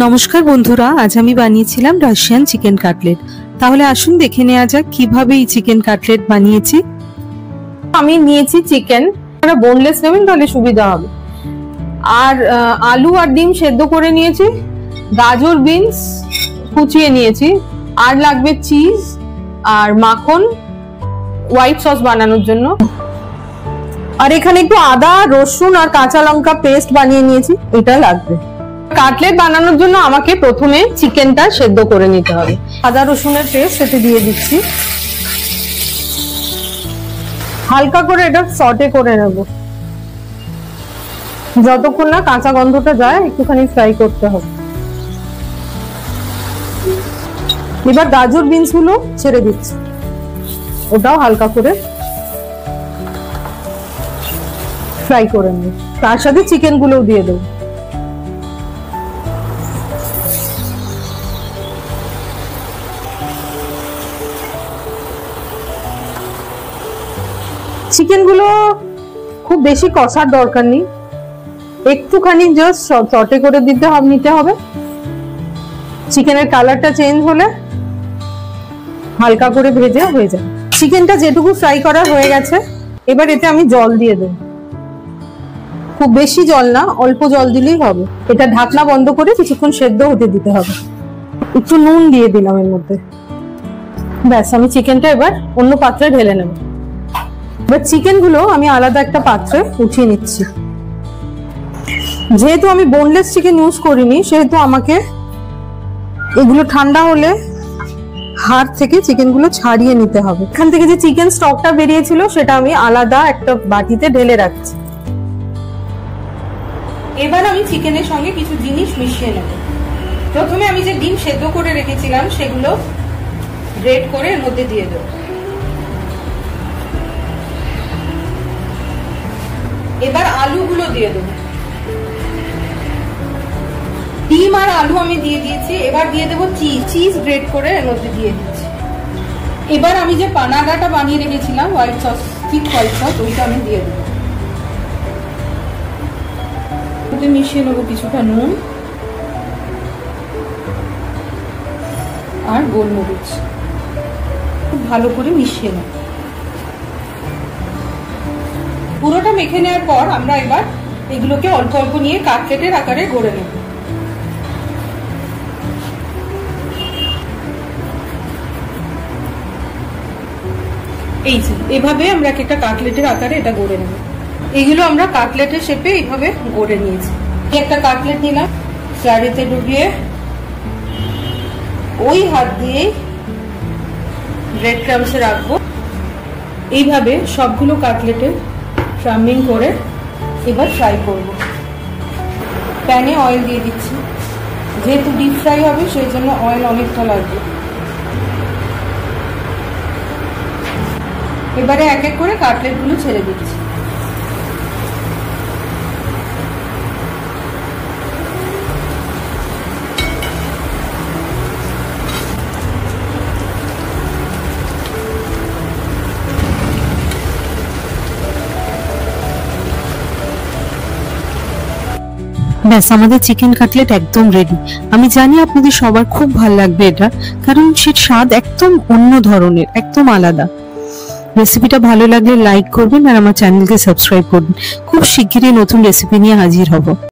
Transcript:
নমস্কার বন্ধুরা, আজ আমি বানিয়েছিলাম রাশিয়ান চিকেন কাটলেট। তাহলে আসুন দেখে নেওয়া যাক কিভাবে এই চিকেন কাটলেট বানিয়েছি। আমি নিয়েছি চিকেন, আপনারা বোনলেস নেবেন তাহলে সুবিধা হবে। আর আলু আর ডিম সেদ্ধ করে নিয়েছি, গাজর বিনস কুচিয়ে নিয়েছি, আর লাগবে চিজ আর মাখন হোয়াইট সস বানানোর জন্য। আর এখানে একটু আদা রসুন আর কাঁচা লঙ্কা পেস্ট বানিয়ে নিয়েছি, এটা লাগবে। কাটলেট বানানোর জন্য আমাকে প্রথমে চিকেনটা সেদ্ধ করে নিতে হবে। আদা রসুনের পেস্ট এতে দিয়ে দিচ্ছি, হালকা করে এটা সটে করে নেব, যতক্ষণ না কাঁচা গন্ধটা যায় একটুখানি ফ্রাই করতে হবে। এবার গাজর বিনস গুলো ছেড়ে দিচ্ছি, ওটাও হালকা করে ফ্রাই করে নেব। তার সাথে চিকেন গুলোও দিয়ে দেবো। চিকেন গুলো খুব বেশি কষার দরকার নেই, একটুখানি জাস্ট সটে করে নিতে হবে। চিকেনের কালারটা চেঞ্জ হলে হালকা করে ভেজে হয়ে যাবে। চিকেনটা যেটুকু ফ্রাই করা হয়ে গেছে, এবার এতে আমি জল দিয়ে দেব। খুব বেশি জল না, অল্প জল দিলেই হবে। এটা ঢাকনা বন্ধ করে কিছুক্ষণ সেদ্ধ হতে দিতে হবে। একটু নুন দিয়ে দিলাম এর মধ্যে। ব্যাস, আমি চিকেনটা এবার অন্য পাত্রে ঢেলে নেব। এবার চিকেন গুলো আমি আলাদা একটা পাত্রে উঠিয়ে নিচ্ছি। যেহেতু আমি বোনলেস চিকেন ইউজ করিনি, সেহেতু আমাকে এগুলো ঠান্ডা হলে হাড় থেকে চিকেন গুলো ছাড়িয়ে নিতে হবে। এখান থেকে যে চিকেন স্টকটা বেরিয়েছিল সেটা আমি আলাদা একটা বাটিতে ঢেলে রাখছি। এবার আমি চিকেনের সঙ্গে কিছু জিনিস মিশিয়ে নেব। প্রথমে আমি যে ডিম সেদ্ধ করে রেখেছিলাম সেগুলো গ্রেট করে এর মধ্যে দিয়ে দেব। এবার আলুগুলো দিয়ে দেব। ডিম আর আলু আমি দিয়ে দিয়েছি, এবার দিয়ে দেবো চিজ গ্রেট করে এর মধ্যে দিয়ে দিচ্ছি। এবার আমি যে পানাডাটা বানিয়ে রেখেছিলাম হোয়াইট সস, ঠিক হোয়াইট সস, ওইটা আমি দিয়ে দেবো। ওতে মিশিয়ে নেবো কিছুটা নুন আর গোলমরিচ, খুব ভালো করে মিশিয়ে নেব। পুরোটা মেখে নেওয়ার পর আমরা এবার এগুলোকে অল্প অল্প নিয়ে কাটলেটের আকারে গড়ে নেব। এই যে এভাবে আমরা একটা কাটলেটের আকারে এটা গড়ে নেব। এগুলো আমরা কাটলেটের শেপে এইভাবে গড়ে নিয়েছি। একটা কাটলেট নিলাম, স্লারিতে ডুবিয়ে ওই হাত দিয়ে ব্রেড ক্রাম্বসে রাখবো। এইভাবে সবগুলো কাটলেটে ফ্রাম্বিং করে এবার ফ্রাই করব। প্যানে অয়েল দিয়ে দিচ্ছি, যেহেতু ডিপ ফ্রাই হবে সেই জন্য অয়েল অনেকটা লাগবে। এবারে এক এক করে কাটলেট গুলো ছেড়ে দিচ্ছি। ব্যাস, আমাদের চিকেন কাটলেট একদম রেডি। আমি জানি আপনাদের সবার খুব ভালো লাগবে এটা, কারণ সের স্বাদ একদম অন্য ধরনের, একদম আলাদা। রেসিপিটা ভালো লাগলে লাইক করবেন আর আমার চ্যানেলকে সাবস্ক্রাইব করবেন। খুব শিগগিরই নতুন রেসিপি নিয়ে হাজির হব।